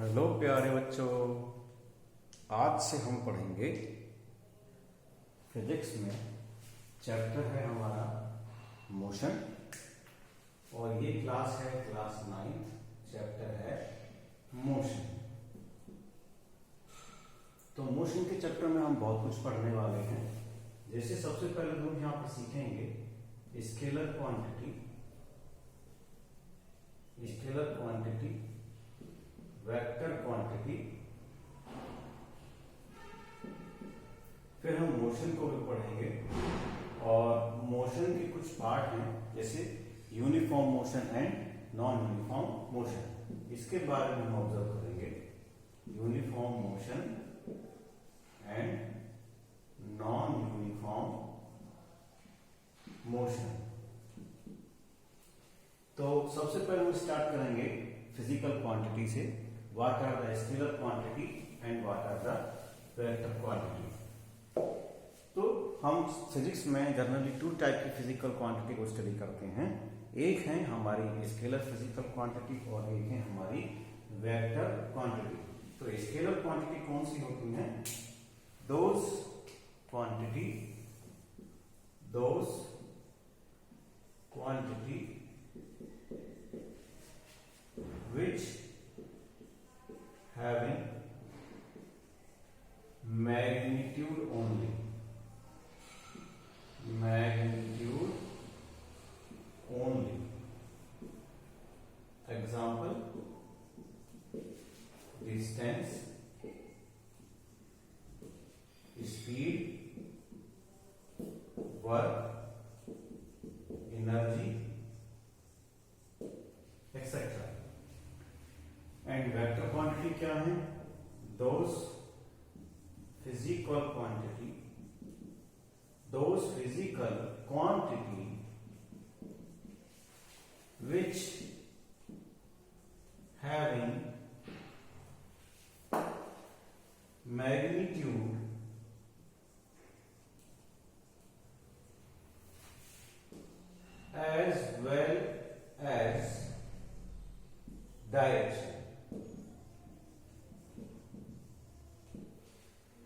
Hello प्यारे बच्चों, आज से हम पढ़ेंगे फिजिक्स में। चैप्टर है हमारा मोशन और ये क्लास है क्लास 9। चैप्टर है मोशन। तो मोशन के चैप्टर में हम बहुत कुछ पढ़ने वाले हैं। जैसे सबसे पहले हम यहाँ पर सीखेंगे स्केलर क्वांटिटी, वेक्टर क्वांटिटी। फिर हम मोशन को भी पढ़ेंगे और मोशन के कुछ पार्ट हैं जैसे uniform motion and non uniform motion. इसके बारे में हम ऑब्जर्व करेंगे uniform motion and non uniform motion. तो सबसे पहले हम स्टार्ट करेंगे फिजिकल क्वांटिटी से। What are the scalar quantity and what are the vector quantity. तो हम फिजिक्स में जनरली 2 टाइप की फिजिकल क्वांटिटी को स्टडी करते हैं। एक है हमारी स्केलर फिजिकल क्वांटिटी और एक है हमारी वेक्टर क्वांटिटी। तो स्केलर क्वांटिटी कौन सी होती है? Those quantity which having magnitude only, example distance, speed, work, energy, etc. And vector quantity क्या है? Those physical quantity which having magnitude as well as direction.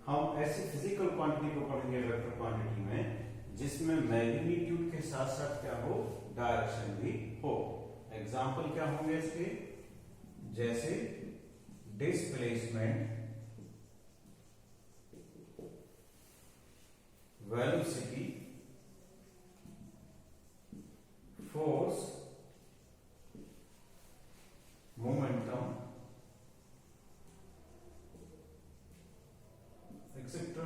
हम ऐसी फिजिकल क्वांटिटी को पढ़ेंगे वेक्टर क्वांटिटी में जिसमें मैग्नीट्यूड के साथ साथ क्या हो? डायरेक्शन भी हो। एग्जाम्पल क्या होंगे इसके? जैसे displacement, velocity, force, momentum, etcetera.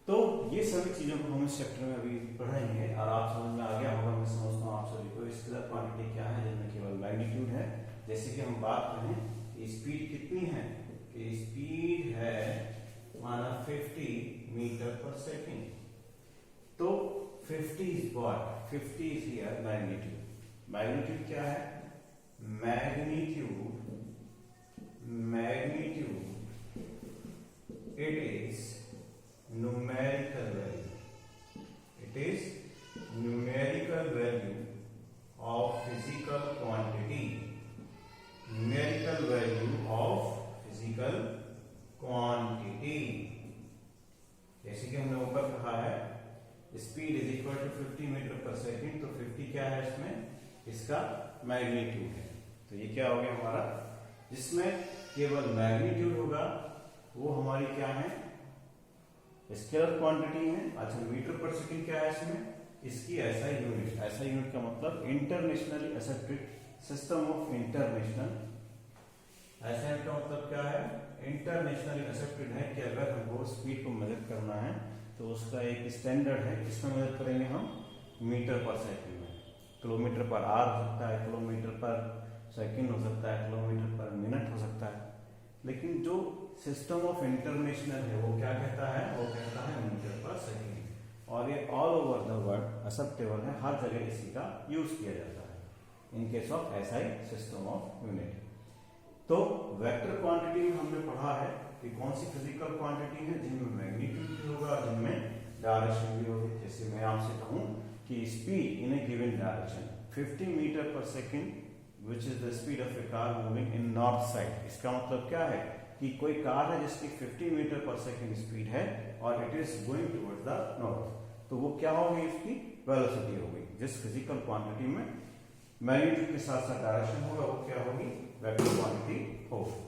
तो ये सभी चीजों को हम इस चैप्टर में अभी पढ़ेंगे और आप समझ में आ गया होगा, मैं समझता हूँ आप सभी को। स्केलर क्वांटिटी क्या है? जिनमें केवल मैग्नीट्यूड है। जैसे कि हम बात करें कि स्पीड कितनी है, कि स्पीड है माना 50 मीटर पर सेकेंड। तो 50 is what? 50 is here magnitude. Magnitude क्या है? Magnitude it is numerical value. It is numerical value of physical quantity. Numerical value of physical quantity. जैसे कि हमने ऊपर कहा है speed is equal to 50 metre per second. तो 50 क्या है इसमें? इसका मैग्नीट्यूड है। तो ये क्या हो गया हमारा? जिसमें केवल मैग्नीट्यूड होगा वो हमारी क्या है? स्केलर क्वांटिटी है। अच्छा, मीटर पर सेकेंड क्या है इसमें? इसकी ऐसा यूनिट का मतलब internationally accepted system of international. ऐसा यूनिट का मतलब क्या है? इंटरनेशनली एक्सेप्टेड है कि अगर हमको स्पीड को मेजर करना है तो उसका एक स्टैंडर्ड है। किसमें मेजर करेंगे हम? मीटर पर सेकेंड में। किलोमीटर पर आवर हो सकता है, किलोमीटर पर सेकंड हो सकता है, किलोमीटर पर मिनट हो सकता है। लेकिन जो सिस्टम ऑफ इंटरनेशनल है वो क्या कहता है? वो कहता है मीटर पर सेकंड। और ये all over the world acceptable है, हर जगह इसी का यूज किया जाता है in case of SI system of unit. तो वेक्टर क्वांटिटी में हमने पढ़ा है कि कौन सी फिजिकल क्वांटिटी है जिनमें मैग्नीट्यूड भी होगा, जिनमें डायरेक्शन भी होगी। जैसे मैं आपसे कहूं कि speed in a given direction 50 metre per second which is the speed of a car moving in north side. इसका मतलब क्या है कि कोई कार है जिसकी 50 मीटर पर सेकेंड स्पीड है और it is going towards the north, तो वो क्या होगी, इसकी वेलोसिटी होगी। जिस फिजिकल क्वांटिटी में मैग्नीट्यूड के साथ साथ डायरेक्शन होगा वो क्या होगी, वेक्टर क्वांटिटी होगी।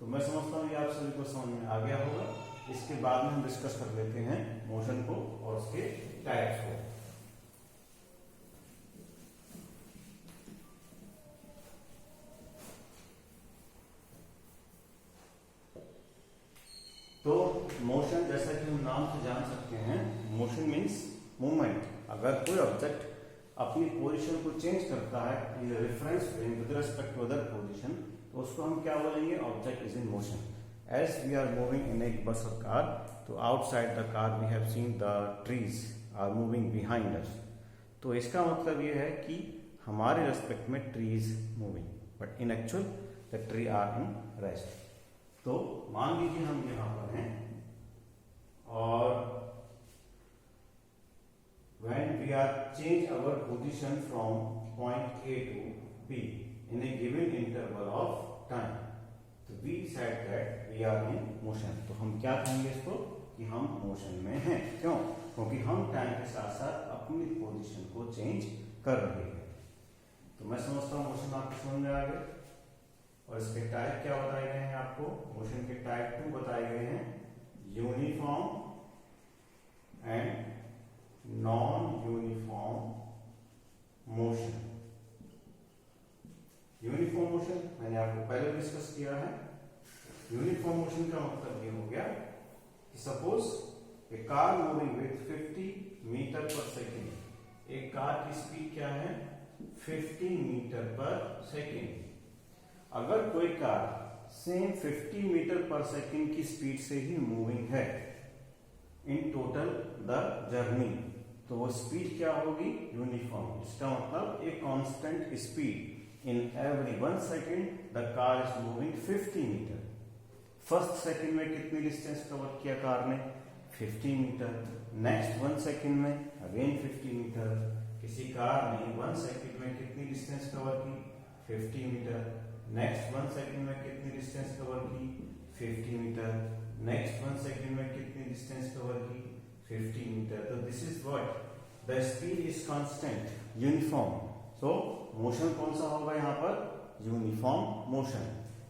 तो मैं समझता हूँ ये आप सभी को समझ में आ गया होगा। इसके बाद में हम डिस्कस कर लेते हैं मोशन को और उसके टाइप्स को। तो मोशन, जैसा कि हम नाम से जान सकते हैं, मोशन मीन्स मूवमेंट। अगर कोई ऑब्जेक्ट अपनी पोजीशन को चेंज करता है in reference frame with respect to other position, तो उसको हम क्या बोलेंगे, object is in motion. As we are moving in a bus और कार, तो outside the car we have seen the trees are moving behind us. तो इसका मतलब ये है कि हमारे रेस्पेक्ट में trees moving, but in actual the tree are in rest. तो मान लीजिए हम यहां पर हैं और when we are change our position from point A to B in a given interval of time, तो we said that we are in motion। तो हम क्या कहेंगे इसको कि हम मोशन में हैं। क्यों? क्योंकि हम टाइम के साथ साथ अपनी पोजीशन को चेंज कर रहे हैं। तो मैं समझता हूँ मोशन आपको समझ में आ गया। और इसके टाइप क्या बताए गए हैं आपको, मोशन के टाइप 2 बताए गए हैं, uniform and non uniform motion. Uniform motion मैंने आपको पहले डिस्कस किया है। यूनिफॉर्म मोशन का मतलब ये हो गया कि suppose a car moving with 50 metre per second. एक कार की स्पीड क्या है, 50 मीटर पर सेकेंड। अगर कोई car same 50 metre per second की स्पीड से ही मूविंग है इन टोटल द जर्नी, तो वो स्पीड क्या होगी, यूनिफॉर्म। इसका मतलब एक constant speed in every 1 second the car is moving 50 meter. First second में कितनी डिस्टेंस कवर किया कार ने, 50 मीटर। नेक्स्ट 1 सेकेंड में अगेन 50 मीटर। किसी कार ने 1 सेकेंड में कितनी डिस्टेंस कवर की, 50 मीटर। नेक्स्ट 1 सेकेंड में कितनी डिस्टेंस कवर की, 50 मीटर। नेक्स्ट 1 सेकेंड में कितनी डिस्टेंस कवर की, 50 मीटर। तो this is what, the speed is constant, uniform. So motion कौन सा होगा यहाँ पर, यूनिफॉर्म मोशन।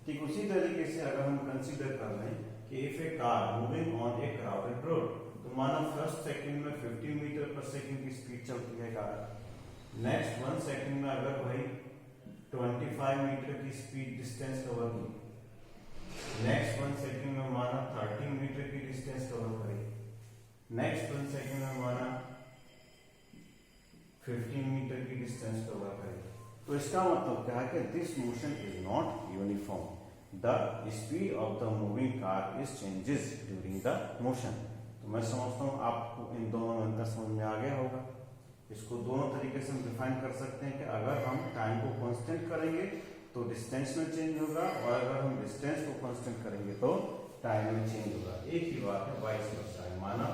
ठीक उसी तरीके से अगर हम कंसीडर कर लें कि if A car moving on A crowded road, तो माना फर्स्ट सेकेंड में 50 मीटर पर सेकेंड की स्पीड चलती है कार। नेक्स्ट 1 सेकेंड में अगर वही 25 मीटर की स्पीड डिस्टेंस कवर की, नेक्स्ट 1 सेकेंड में माना 30 मीटर की डिस्टेंस कवर करेगी, नेक्स्ट 1 सेकेंड में माना 15 मीटर की डिस्टेंस कवर करेगी। तो इसका मतलब क्या है कि this motion is not uniform. The speed of the moving car is changes during the motion. तो मैं समझता हूँ आपको इन दोनों में अंतर समझ में आ गया होगा। इसको दोनों तरीके से हम डिफाइन कर सकते हैं कि अगर हम टाइम को कांस्टेंट करेंगे तो डिस्टेंस में चेंज होगा, और अगर हम डिस्टेंस को कांस्टेंट करेंगे तो टाइम में चेंज होगा। एक ही बात है, वाइस वर्सा है। माना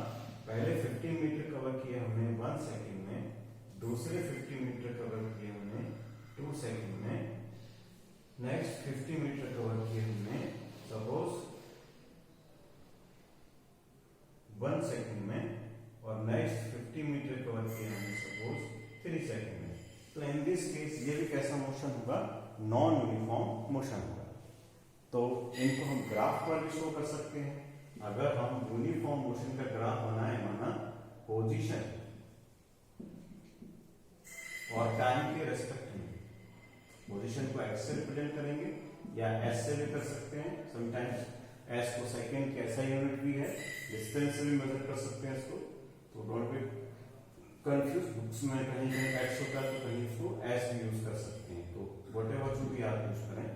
पहले 50 मीटर कवर किए हमने 1 सेकेंड में, दूसरे 50 मीटर कवर किए हमने 2 सेकेंड में, नेक्स्ट 50 मीटर कवर किए हमने सपोज 1 सेकेंड में, और नेक्स्ट 50 मीटर कवर किए हमने सपोज 3 सेकेंड में। तो इन दिस केस ये भी कैसा मोशन होगा, नॉन यूनिफॉर्म मोशन होगा। तो इनको हम ग्राफ पर भी शो कर सकते हैं। अगर हम यूनिफॉर्म मोशन का ग्राफ बनाए, माना पोजीशन और टाइम के रेस्पेक्ट में, पोजीशन को एक्स से रिप्रेजेंट करेंगे या एस से भी कर सकते हैं। समटाइम्स एस को सेकेंड की ऐसा यूनिट भी है, डिस्टेंस से भी मेजर कर सकते हैं इसको। तो डोंट बी कंफ्यूज, बुक्स में कहीं कहीं एक्स होता है तो कहीं इसको एस भी यूज कर सकते हैं। तो व्हाटएवर जो भी आप यूज करें।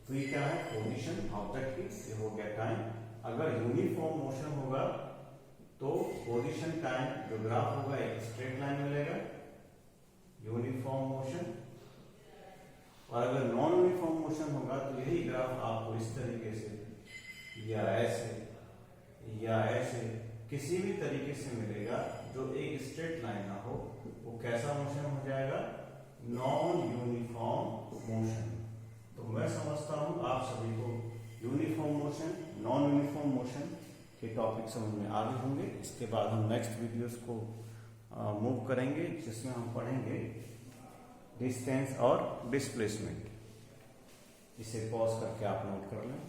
तो ये क्या है, पोजीशन ऑब्जेक्ट की, ये हो गया टाइम। अगर यूनिफॉर्म मोशन होगा तो पोजीशन टाइम जो ग्राफ होगा एक स्ट्रेट लाइन मिलेगा, यूनिफॉर्म मोशन। और अगर नॉन यूनिफॉर्म मोशन होगा तो यही ग्राफ आपको इस तरीके से या ऐसे या ऐसे किसी भी तरीके से मिलेगा जो एक स्ट्रेट लाइन ना हो। वो कैसा मोशन हो जाएगा, नॉन यूनिफॉर्म मोशन। तो मैं समझता हूं आप सभी को uniform motion, non uniform motion के टॉपिक समझ में आ गए होंगे। इसके बाद हम नेक्स्ट वीडियोस को मूव करेंगे, जिसमें हम पढ़ेंगे डिस्टेंस और डिस्प्लेसमेंट। इसे पॉज करके आप नोट कर लें।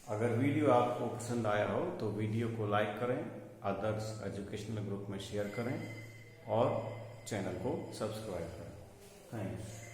अगर वीडियो आपको पसंद आया हो तो वीडियो को लाइक करें, अदर्स एजुकेशनल ग्रुप में शेयर करें और चैनल को सब्सक्राइब करें। थैंक्स।